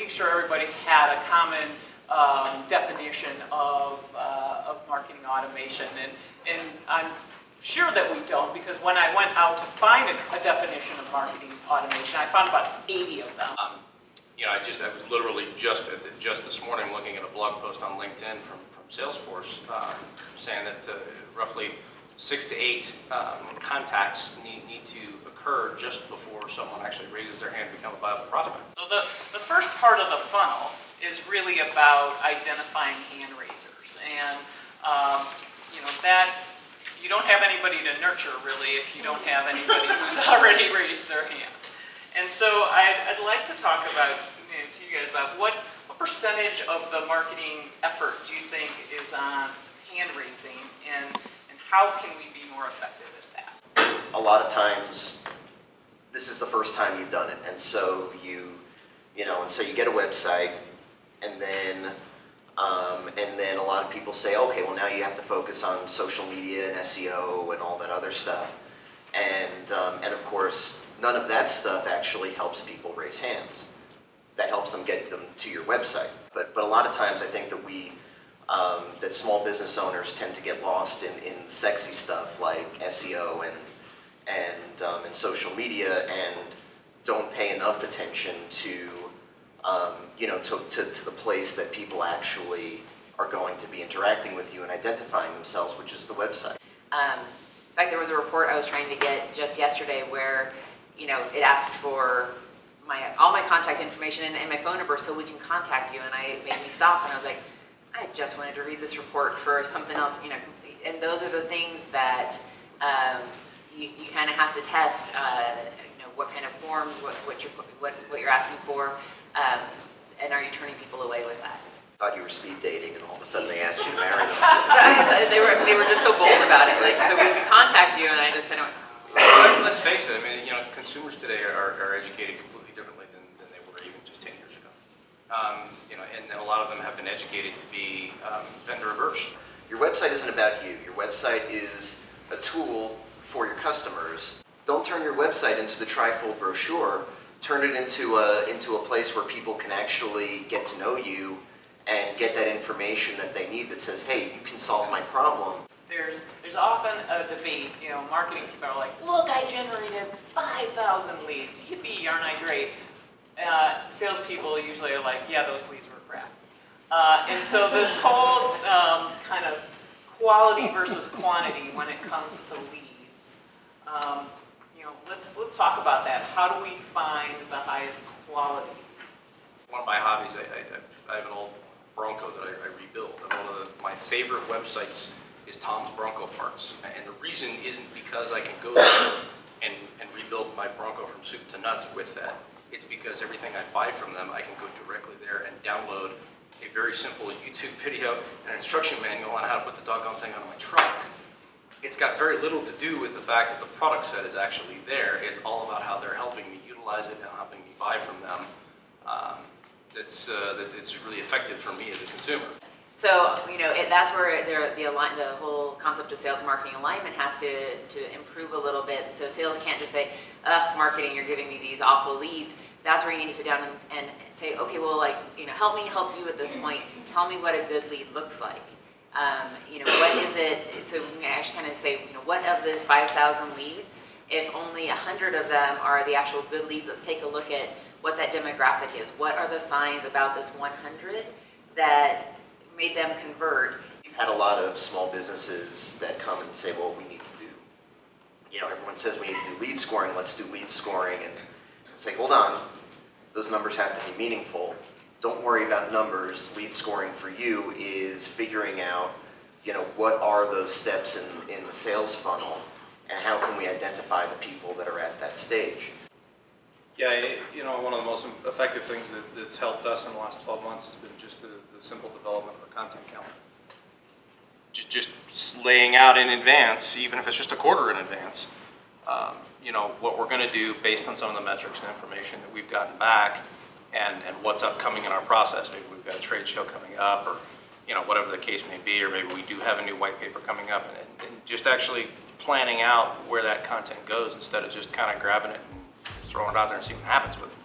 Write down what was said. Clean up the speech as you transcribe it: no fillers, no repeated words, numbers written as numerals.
making sure everybody had a common definition of marketing automation. And I'm sure that we don't, because when I went out to find a definition of marketing automation, I found about 80 of them. I was literally just this morning looking at a blog post on LinkedIn from Salesforce saying that roughly 6 to 8 contacts need to occur just before someone actually raises their hand to become a viable prospect. So the first part of the funnel is really about identifying hand raisers, and that you don't have anybody to nurture really if you don't have anybody who's already raised their hands. And so I'd like to talk about to you guys about what percentage of the marketing effort do you think is on hand raising, and how can we be more effective at that? A lot of times, this is the first time you've done it, and so you get a website, and then a lot of people say, okay, well now you have to focus on social media and SEO and all that other stuff, and of course none of that stuff actually helps people raise hands. That helps them get them to your website, but a lot of times I think that that small business owners tend to get lost in sexy stuff like SEO and social media, and don't pay enough attention to the place that people actually are going to be interacting with you and identifying themselves, which is the website. In fact, there was a report I was trying to get just yesterday where it asked for all my contact information and my phone number so we can contact you, and it made me stop, and I was like, I just wanted to read this report for something else, and those are the things that you kind of have to test, what kind of forms, what you're asking for, and are you turning people away with that? Thought you were speed dating, and all of a sudden they asked you to marry them. they were just so bold about it, like, so we can contact you, and I just kind of Well, let's face it, consumers today are educated completely differently than they were even just 10 years ago. And a lot of them have been educated to be vendor averse. Your website isn't about you. Your website is a tool for your customers. Don't turn your website into the trifold brochure. Turn it into a place where people can actually get to know you and get that information that they need that says, hey, you can solve my problem. There's often a debate, marketing people are like, look, I generated 5,000 leads. Yippee, aren't I great? Salespeople usually are like, yeah, those leads were crap. And so this whole kind of quality versus quantity when it comes to leads, let's talk about that. How do we find the highest quality? One of my hobbies, I have an old Bronco that I rebuild, and one of my favorite websites is Tom's Bronco Parts. And the reason isn't because I can go there and rebuild my Bronco from soup to nuts with that. It's because everything I buy from them, I can go directly there and download a very simple YouTube video and an instruction manual on how to put the doggone thing on my truck. It's got very little to do with the fact that the product set is actually there. It's all about how they're helping me utilize it and helping me buy from them. It's really effective for me as a consumer. So, that's where the whole concept of sales marketing alignment has to improve a little bit. So sales can't just say, ugh, marketing, you're giving me these awful leads. That's where you need to sit down and say, okay, well, help me help you at this point. Tell me what a good lead looks like. What is it? So we can actually kind of say, what of this 5,000 leads, if only 100 of them are the actual good leads, let's take a look at what that demographic is. What are the signs about this 100 that made them convert? You've had a lot of small businesses that come and say, well, we need to do, everyone says we need to do lead scoring, let's do lead scoring, and say, hold on, those numbers have to be meaningful. Don't worry about numbers. Lead scoring for you is figuring out, what are those steps in the sales funnel, and how can we identify the people that are at that stage. Yeah, one of the most effective things that's helped us in the last 12 months has been just the simple development of a content calendar. Just laying out in advance, even if it's just a quarter in advance, what we're going to do based on some of the metrics and information that we've gotten back, and what's upcoming in our process. Maybe we've got a trade show coming up, or whatever the case may be, or maybe we do have a new white paper coming up, and just actually planning out where that content goes instead of just kind of grabbing it and throwing it out there and seeing what happens with it.